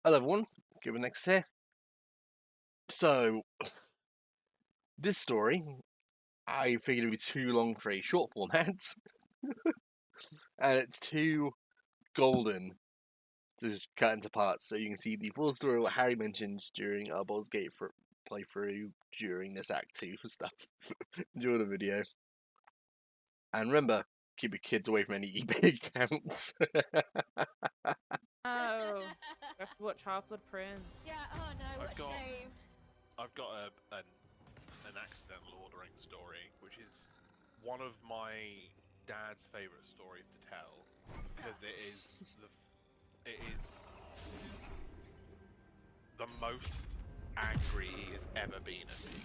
Hello everyone, Given Next here. So, this story, I figured it would be too long for a short format, and it's too golden to cut into parts, so you can see the full story of what Harry mentioned during our Baldur's Gate playthrough during this Act 2 stuff. Enjoy the video. And remember, keep your kids away from any eBay accounts. Oh, I have to watch Half-Blood Prince. Yeah, oh no, what a shame. I've got an accidental ordering story, which is one of my dad's favourite stories to tell, because it is the most angry he has ever been at me.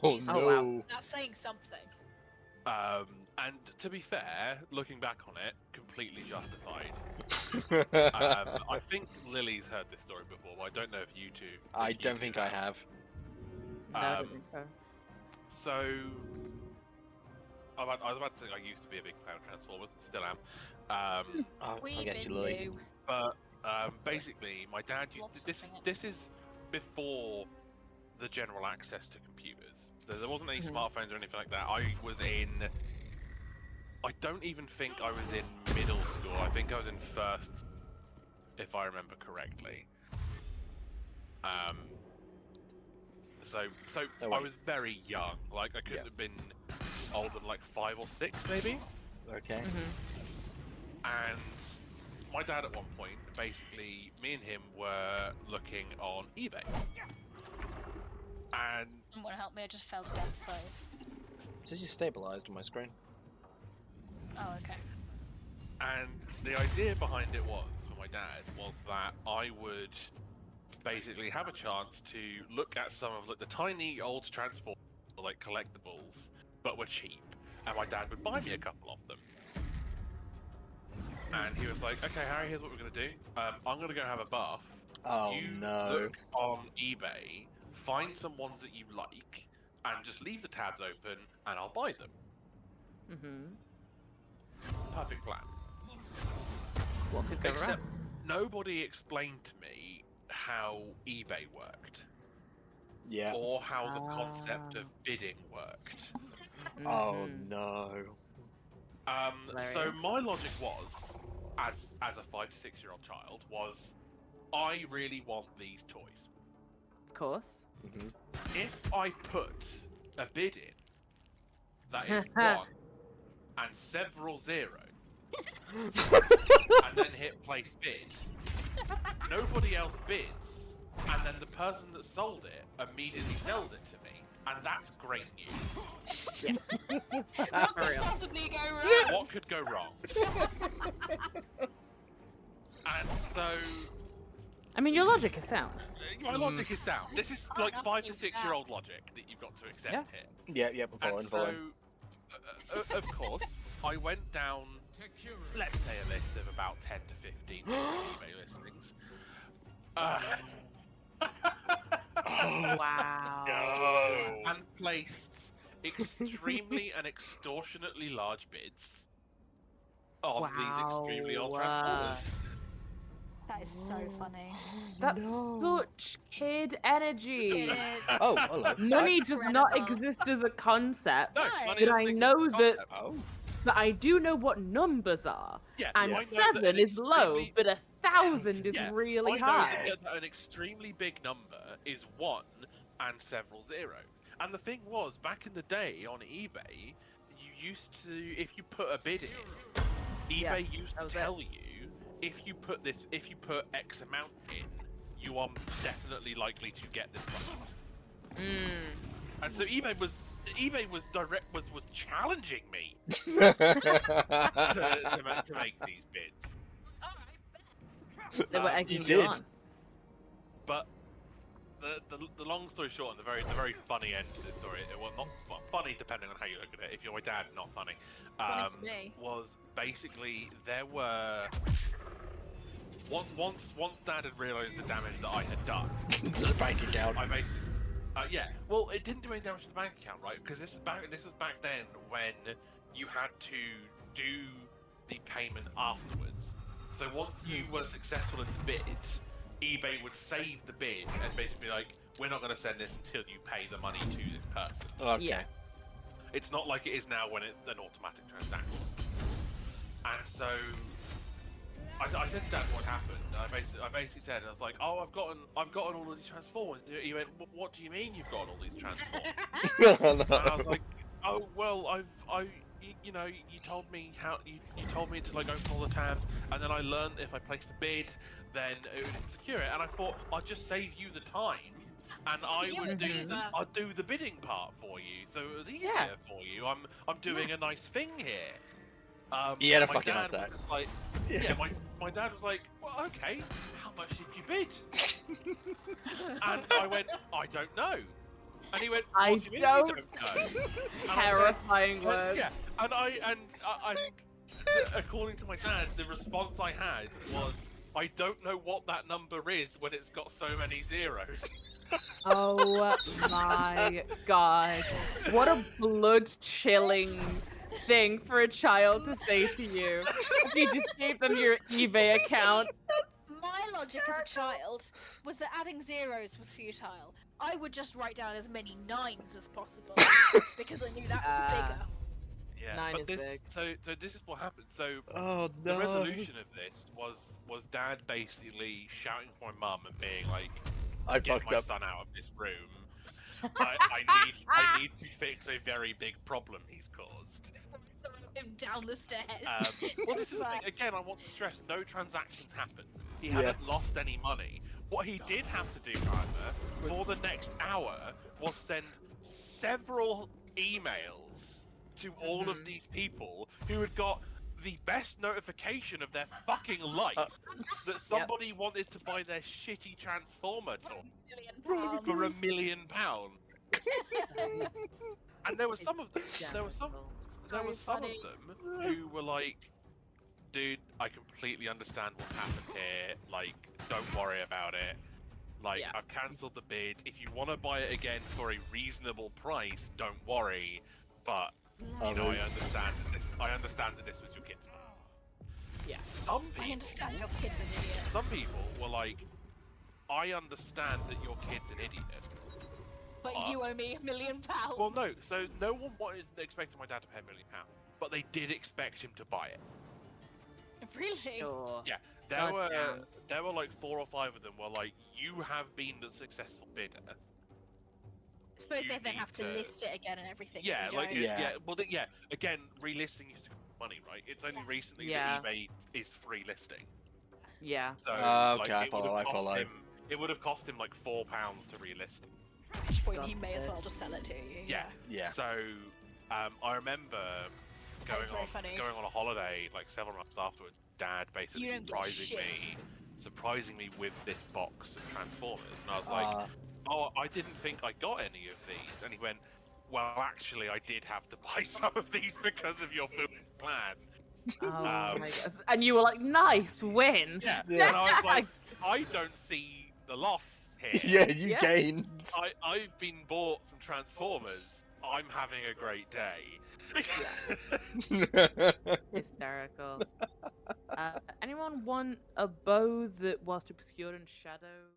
Oh no! wow. That's saying something. And to be fair, looking back on it, completely justified. I think Lily's heard this story before, but I don't know if you two. I don't think I have. No, I don't think so. So, I was about to say I used to be a big fan of Transformers, still am. I'll We've get you, been Lily. new. But basically, my dad used to, this is before the general access to computers. There wasn't any smartphones or anything like that. I don't even think I was in middle school. I think I was in first, if I remember correctly. So I was very young. Like I couldn't have been older than like 5 or 6, maybe. Okay. And my dad at one point, basically, me and him were looking on eBay. And Someone help me, I just fell dead slave. This is stabilized on my screen. Oh, okay. And the idea behind it was, for my dad, was that I would basically have a chance to look at some of the tiny old Transformers, like collectibles, but were cheap. And my dad would buy me a couple of them. And he was like, okay, Harry, here's what we're going to do. I'm going to go have a bath. Oh You no. look on eBay, find some ones that you like, and just leave the tabs open, and I'll buy them. Perfect plan. What could go Except wrong? nobody explained to me how eBay worked, Yeah. or how the concept of bidding worked. Oh no. So Larian. my logic was, as a 5 to 6 year old child, was I really want these toys. Of course. If I put a bid in that is 1 and several zeros, and then hit place bid, nobody else bids, and then the person that sold it immediately sells it to me, and that's great news. What For could real. possibly go wrong? What could go wrong? And so I mean, your logic is sound. my logic is sound. This is like 5 to 6 year old logic that you've got to accept here. Yeah, I'm And following. so, of course, I went down, let's say, a list of about 10 to 15 eBay listings. Wow. No. And placed extremely and extortionately large bids on these extremely old Wow. Transformers. That is so funny. That's such kid energy. It is. Oh, hello. Money does not Incredible. exist as a concept, No, No. money but doesn't I exist know as a that. concept. Oh. But I do know what numbers are, Yeah, and I know that 7 an is low, extremely- but 1,000 is Yeah, really I know high. that an extremely big number is 1 and several zeros. And the thing was, back in the day on eBay, you used to, if you put a bid in, eBay used to that was tell you, if you put X amount in, you are definitely likely to get this product. And so eBay was challenging me to make these bids. They were Um, egging you you did. on. But the long story short, and the very funny end to this story, not funny depending on how you look at it. If you're my dad, not funny. Funny to me. Was basically there were once Dad had realised the damage that I had done. To the bank account. I basically well, it didn't do any damage to the bank account, right? Because this was back then when you had to do the payment afterwards. So once you were successful in the bid, eBay would save the bid and basically be like, we're not going to send this until you pay the money to this person. Okay. Yeah. It's not like it is now when it's an automatic transaction. And so I said to Dad what happened. I basically said, I was like, "Oh, I've gotten all of these transformers." He went, "What do you mean you've gotten all these transformers?" And I was like, "Oh, well, you know, you told me you told me to like open all the tabs, and then I learned if I placed a bid, then it would secure it. And I thought I'd just save you the time, and I'd do the bidding part for you, so it was easier for you. I'm doing a nice thing here." He had a my fucking dad attack. was just like, my dad was like, "Well, okay, how much did you bid?" And I went, "I don't know." And he went, "What do you mean you don't know?" And I said, Terrifying words. yeah, and according to my dad, the response I had was, "I don't know what that number is when it's got so many zeros." Oh my god. What a blood-chilling thing for a child to say to you. If you just gave them your eBay account. My logic as a child was that adding zeros was futile. I would just write down as many 9s as possible because I knew that was bigger. Yeah, 9 but is this, big. so this is what happened. So Oh the no. resolution of this was Dad basically shouting for my mum and being like, I "Get fucked my up. son out of this room. I need to fix a very big problem he's caused." Him down the stairs. Well, this is the thing. Again, I want to stress: no transactions happened. He hadn't lost any money. What he did have to do, however, for the next hour, was send several emails to all of these people who had got the best notification of their fucking life that somebody wanted to buy their shitty transformer toy for £1 million. And there were some of them. There were some of them who were like, "Dude, I completely understand what's happened here. Like, don't worry about it. Like, I've cancelled the bid. If you want to buy it again for a reasonable price, don't worry. But you know, I understand that this was your kid's fault." Yeah. Some I people, understand your kid's an idiot. some people were like, "I understand that your kid's an idiot." But you owe me £1 million. Well, no. So no one expected my dad to pay £1 million, but they did expect him to buy it. Really? Sure. Yeah, God there were like 4 or 5 of them were like, "You have been the successful bidder." I suppose You they then need have to list it again and everything. Yeah, if you like don't. well, again, relisting used to cost money, right? It's only recently Yeah. that eBay is free listing. Yeah. So Okay, I it would follow, have I cost follow. him. It would have cost him like £4 to relist. At which point he God may as forbid. well just sell it to you. Yeah. So I remember That is very funny. going on a holiday like several months afterwards. Dad basically You don't get surprising me with this box of Transformers, and I was like, "Oh, I didn't think I got any of these." And he went, "Well, actually, I did have to buy some of these because of your plan." Oh my god. And you were like, nice win. Yeah. And I was like, "I don't see the loss here. Yeah, you Yeah. gained. I've been bought some Transformers. I'm having a great day." Hysterical. Anyone want a bow that, whilst obscured in shadow,